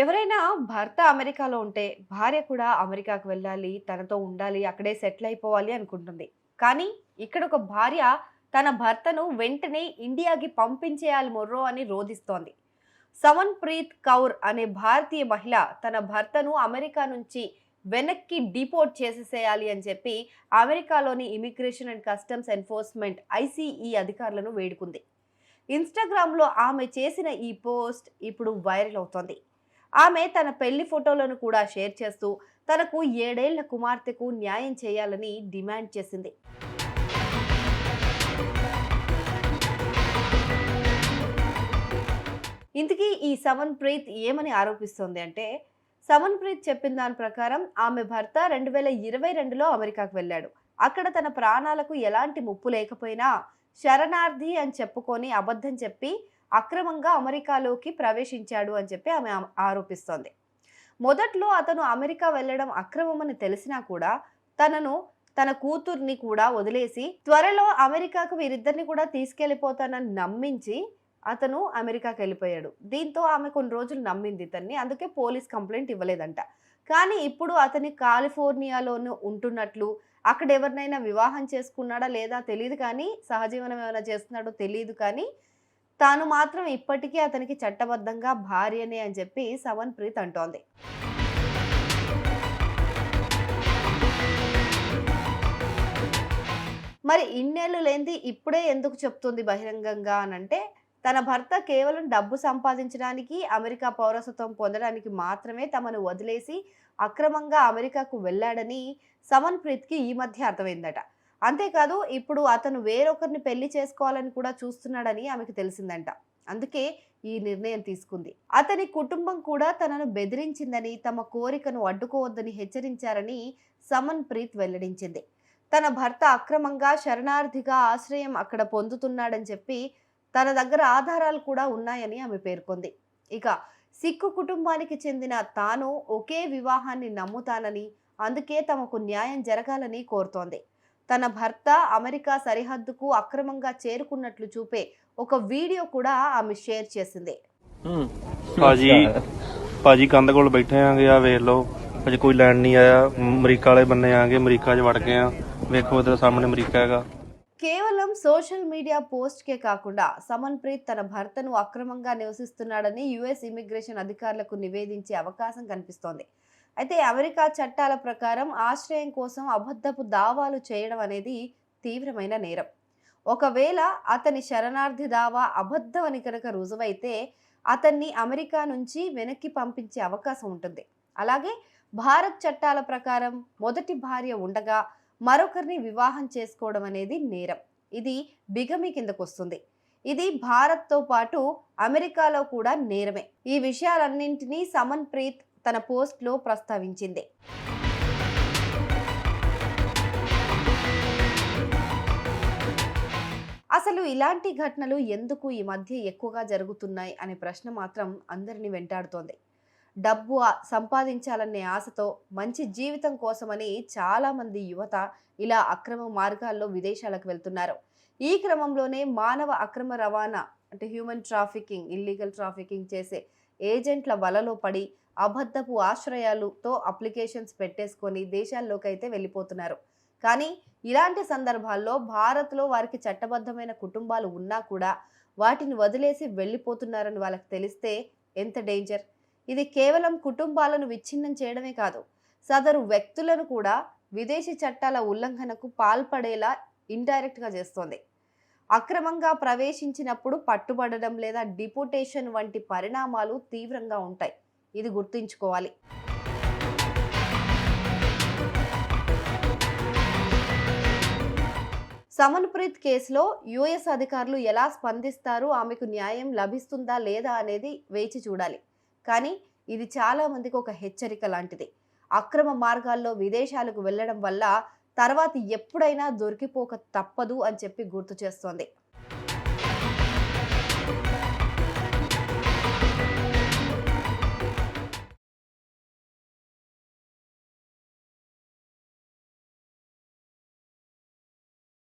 ఎవరైనా భర్త అమెరికాలో ఉంటే భార్య కూడా అమెరికాకు వెళ్ళాలి, తనతో ఉండాలి, అక్కడే సెటిల్ అయిపోవాలి అనుకుంటుంది. కానీ ఇక్కడ ఒక భార్య తన భర్తను వెంటనే ఇండియాకి పంపించేయాలి మొర్రో అని రోధిస్తోంది. సమన్ ప్రీత్ కౌర్ అనే భారతీయ మహిళ తన భర్తను అమెరికా నుంచి వెనక్కి డిపోర్ట్ చేసేసేయాలి అని చెప్పి అమెరికాలోని immigration and customs enforcement ICE అధికారులను వేడుకుంది. ఇన్స్టాగ్రామ్లో ఆమె చేసిన ఈ పోస్ట్ ఇప్పుడు వైరల్ అవుతోంది. ఆమె తన పెళ్లి ఫోటోలను కూడా షేర్ చేస్తూ తనకు 7 ఏళ్ల కుమార్తెకు న్యాయం చేయాలని డిమాండ్ చేసింది. ఇంతకీ ఈ సమన్ ప్రీత్ ఏమని ఆరోపిస్తోంది అంటే, సమన్ ప్రీత్ చెప్పిన దాని ప్రకారం ఆమె భర్త 2022లో అమెరికాకు వెళ్ళాడు. అక్కడ తన ప్రాణాలకు ఎలాంటి ముప్పు లేకపోయినా శరణార్థి అని చెప్పుకొని అబద్ధం చెప్పి అక్రమంగా అమెరికాలోకి ప్రవేశించాడు అని చెప్పి ఆమె ఆరోపిస్తోంది. మొదట్లో అతను అమెరికా వెళ్ళడం అక్రమమని తెలిసినా కూడా తన కూతుర్ని కూడా వదిలేసి త్వరలో అమెరికాకు వీరిద్దరిని కూడా తీసుకెళ్లిపోతానని నమ్మించి అతను అమెరికాకి వెళ్ళిపోయాడు. దీంతో ఆమె కొన్ని రోజులు నమ్మింది ఇతన్ని, అందుకే పోలీస్ కంప్లైంట్ ఇవ్వలేదంట. కానీ ఇప్పుడు అతని కాలిఫోర్నియాలోనూ ఉంటున్నట్లు, అక్కడ ఎవరినైనా వివాహం చేసుకున్నాడా లేదా తెలియదు, కానీ సహజీవనం ఏమైనా చేస్తున్నాడో తెలియదు, కానీ తాను మాత్రం ఇప్పటికీ అతనికి చట్టబద్ధంగా భార్యనే అని చెప్పి సమన్ ప్రీత్ అంటోంది. మరి ఇన్నేళ్లు లేనిది ఇప్పుడే ఎందుకు చెప్తుంది బహిరంగంగా అనంటే, తన భర్త కేవలం డబ్బు సంపాదించడానికి, అమెరికా పౌరసత్వం పొందడానికి మాత్రమే తమను వదిలేసి అక్రమంగా అమెరికాకు వెళ్ళాడని సమన్ ప్రీత్కి ఈ మధ్య అర్థమైందట. అంతేకాదు, ఇప్పుడు అతను వేరొకరిని పెళ్లి చేసుకోవాలని కూడా చూస్తున్నాడని ఆమెకు తెలిసిందంట. అందుకే ఈ నిర్ణయం తీసుకుంది. అతని కుటుంబం కూడా తనను బెదిరించిందని, తమ కోరికను అడ్డుకోవద్దని హెచ్చరించారని సమన్ ప్రీత్ వెల్లడించింది. తన భర్త అక్రమంగా శరణార్థిగా ఆశ్రయం అక్కడ పొందుతున్నాడని చెప్పి తన దగ్గర ఆధారాలు కూడా ఉన్నాయని ఆమె పేర్కొంది. ఇక సిక్కు కుటుంబానికి చెందిన తాను ఒకే వివాహాన్ని నమ్ముతానని, అందుకే తమకు న్యాయం జరగాలని కోరుతోంది. తన భర్త అమెరికా సరిహద్దుకు అక్రమంగా చేరుకున్నట్లు చూపే ఒక వీడియో కూడా ఆమె షేర్ చేసింది. ਭਾਜੀ ਕੰਧ ਕੋਲ ਬੈਠੇ ਆਂਗੇ ਆ ਵੇਖ ਲਓ ਅਜੇ ਕੋਈ ਲੈਣ ਨਹੀਂ ਆਇਆ ਅਮਰੀਕਾ ਵਾਲੇ ਬੰਨੇ ਆਂਗੇ ਅਮਰੀਕਾ 'ਚ ਵੜ ਗਏ ਆ ਵੇਖੋ ਇਧਰ ਸਾਹਮਣੇ ਅਮਰੀਕਾ ਹੈਗਾ. కేవలం సోషల్ మీడియా పోస్ట్కే కాకుండా సమన్ ప్రీత్ తన భర్తను అక్రమంగా నివసిస్తున్నాడని యుఎస్ ఇమిగ్రేషన్ అధికారులకు నివేదించే అవకాశం కనిపిస్తోంది. అయితే అమెరికా చట్టాల ప్రకారం ఆశ్రయం కోసం అబద్ధపు దావాలు చేయడం అనేది తీవ్రమైన నేరం. ఒకవేళ అతని శరణార్థి దావా అబద్ధం అని కనుక రుజువైతే అతన్ని అమెరికా నుంచి వెనక్కి పంపించే అవకాశం ఉంటుంది. అలాగే భారత్ చట్టాల ప్రకారం మొదటి భార్య ఉండగా మరొకరిని వివాహం చేసుకోవడం అనేది నేరం. ఇది బిగమి కిందకు వస్తుంది. ఇది భారత్తో పాటు అమెరికాలో కూడా నేరమే. ఈ విషయాలన్నింటినీ సమన్ ప్రీత్ తన పోస్ట్లో ప్రస్తావించింది. అసలు ఇలాంటి ఘటనలు ఎందుకు ఈ మధ్య ఎక్కువగా జరుగుతున్నాయి అనే ప్రశ్న మాత్రం అందరినీ వెంటాడుతోంది. డబ్బు సంపాదించాలనే ఆశతో, మంచి జీవితం కోసమని చాలా మంది యువత ఇలా అక్రమ మార్గాల్లో విదేశాలకు వెళ్తున్నారు. ఈ క్రమంలోనే మానవ అక్రమ రవాణా అంటే హ్యూమన్ ట్రాఫికింగ్, ఇల్లీగల్ ట్రాఫికింగ్ చేసే ఏజెంట్ల వలలో పడి అబద్ధపు ఆశ్రయాలతో అప్లికేషన్స్ పెట్టేసుకొని దేశాల్లోకి అయితే వెళ్ళిపోతున్నారు. కానీ ఇలాంటి సందర్భాల్లో భారత్లో వారికి చట్టబద్ధమైన కుటుంబాలు ఉన్నా కూడా వాటిని వదిలేసి వెళ్ళిపోతున్నారని వాళ్ళకి తెలిస్తే ఎంత డేంజర్. ఇది కేవలం కుటుంబాలను విచ్ఛిన్నం చేయడమే కాదు, సదరు వ్యక్తులను కూడా విదేశీ చట్టాల ఉల్లంఘనకు పాల్పడేలా ఇండైరెక్ట్గా చేస్తోంది. అక్రమంగా ప్రవేశించినప్పుడు పట్టుబడడం లేదా డిపోటేషన్ వంటి పరిణామాలు తీవ్రంగా ఉంటాయి. ఇది గుర్తుంచుకోవాలి. సమన్ ప్రీత్ కేసులో యుఎస్ అధికారులు ఎలా స్పందిస్తారు, ఆమెకు న్యాయం లభిస్తుందా లేదా అనేది వేచి చూడాలి. కానీ ఇది చాలా మందికి ఒక హెచ్చరిక లాంటిది. అక్రమ మార్గాల్లో విదేశాలకు వెళ్ళడం వల్ల తర్వాత ఎప్పుడైనా దొరికిపోక తప్పదు అని చెప్పి గుర్తు చేస్తోంది.